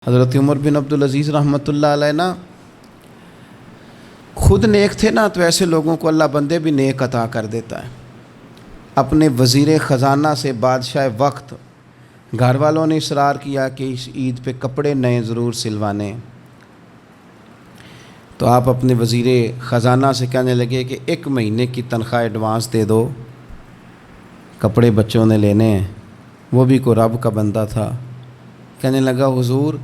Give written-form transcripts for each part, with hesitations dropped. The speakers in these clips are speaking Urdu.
حضرت عمر بن عبدالعزیز رحمۃ اللہ علیہ نا خود نیک تھے نا، تو ایسے لوگوں کو اللہ بندے بھی نیک عطا کر دیتا ہے۔ اپنے وزیر خزانہ سے بادشاہ وقت گھر والوں نے اصرار کیا کہ اس عید پہ کپڑے نئے ضرور سلوانے، تو آپ اپنے وزیر خزانہ سے کہنے لگے کہ 1 مہینے کی تنخواہ ایڈوانس دے دو، کپڑے بچوں نے لینے ہیں۔ وہ بھی کوئی رب کا بندہ تھا، کہنے لگا حضور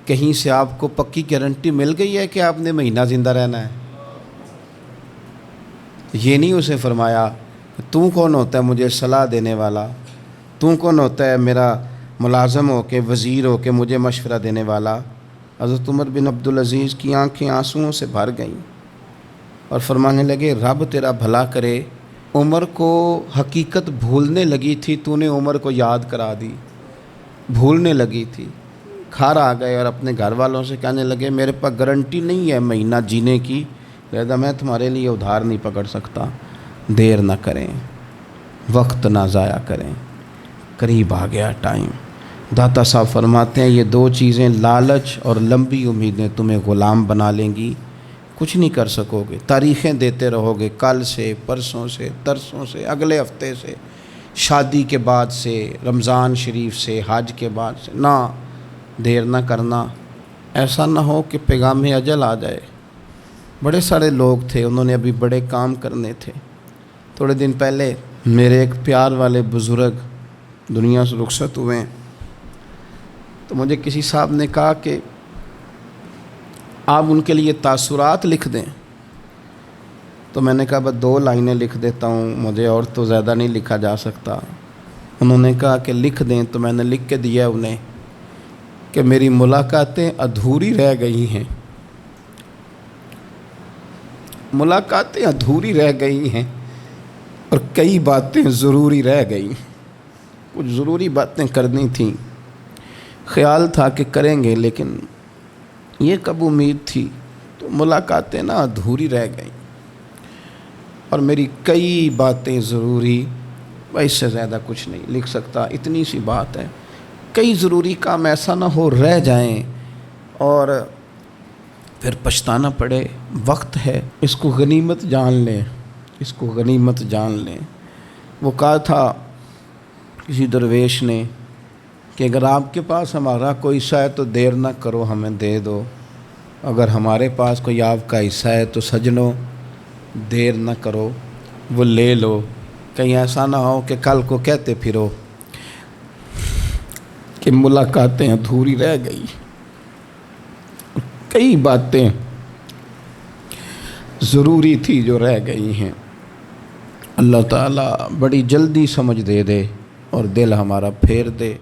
کہیں سے آپ کو پکی گارنٹی مل گئی ہے کہ آپ نے مہینہ زندہ رہنا ہے؟ یہ نہیں اسے فرمایا تو کون ہوتا ہے مجھے صلاح دینے والا، تو کون ہوتا ہے میرا ملازم ہو کے وزیر ہو کے مجھے مشورہ دینے والا۔ حضرت عمر بن عبدالعزیز کی آنکھیں آنسوؤں سے بھر گئیں اور فرمانے لگے رب تیرا بھلا کرے، عمر کو حقیقت بھولنے لگی تھی، تو نے عمر کو یاد کرا دی، بھولنے لگی تھی۔ گھر آ گئے اور اپنے گھر والوں سے کہنے لگے میرے پاس گارنٹی نہیں ہے مہینہ جینے کی، لہذا میں تمہارے لیے ادھار نہیں پکڑ سکتا، دیر نہ کریں، وقت نہ ضائع کریں۔ قریب آ گیا ٹائم۔ داتا صاحب فرماتے ہیں یہ 2 چیزیں لالچ اور لمبی امیدیں تمہیں غلام بنا لیں گی، کچھ نہیں کر سکو گے، تاریخیں دیتے رہو گے، کل سے، پرسوں سے، ترسوں سے، اگلے ہفتے سے، شادی کے بعد سے، رمضان شریف سے، حج کے بعد سے، نہ دیر نہ کرنا۔ ایسا نہ ہو کہ پیغام اجل آ جائے۔ بڑے سارے لوگ تھے، انہوں نے ابھی بڑے کام کرنے تھے۔ تھوڑے دن پہلے میرے ایک پیار والے بزرگ دنیا سے رخصت ہوئے ہیں، تو مجھے کسی صاحب نے کہا کہ آپ ان کے لیے تاثرات لکھ دیں، تو میں نے کہا بس 2 لائنیں لکھ دیتا ہوں، مجھے اور تو زیادہ نہیں لکھا جا سکتا۔ انہوں نے کہا کہ لکھ دیں، تو میں نے لکھ کے دیا انہیں کہ میری ملاقاتیں ادھوری رہ گئی ہیں، ملاقاتیں ادھوری رہ گئی ہیں اور کئی باتیں ضروری رہ گئیں، کچھ ضروری باتیں کرنی تھیں، خیال تھا کہ کریں گے لیکن یہ کب امید تھی، تو ملاقاتیں نا ادھوری رہ گئیں اور میری کئی باتیں ضروری، اس سے زیادہ کچھ نہیں لکھ سکتا، اتنی سی بات ہے۔ کئی ضروری کام ایسا نہ ہو رہ جائیں اور پھر پچھتانا پڑے۔ وقت ہے، اس کو غنیمت جان لیں، اس کو غنیمت جان لیں۔ وہ کہا تھا کسی درویش نے کہ اگر آپ کے پاس ہمارا کوئی حصہ ہے تو دیر نہ کرو ہمیں دے دو، اگر ہمارے پاس کوئی آپ کا حصہ ہے تو سجنوں دیر نہ کرو وہ لے لو، کہیں ایسا نہ ہو کہ کل کو کہتے پھرو کہ ملاقاتیں ادھوری رہ گئی، کئی باتیں ضروری تھی جو رہ گئی ہیں۔ اللہ تعالیٰ بڑی جلدی سمجھ دے اور دل ہمارا پھیر دے۔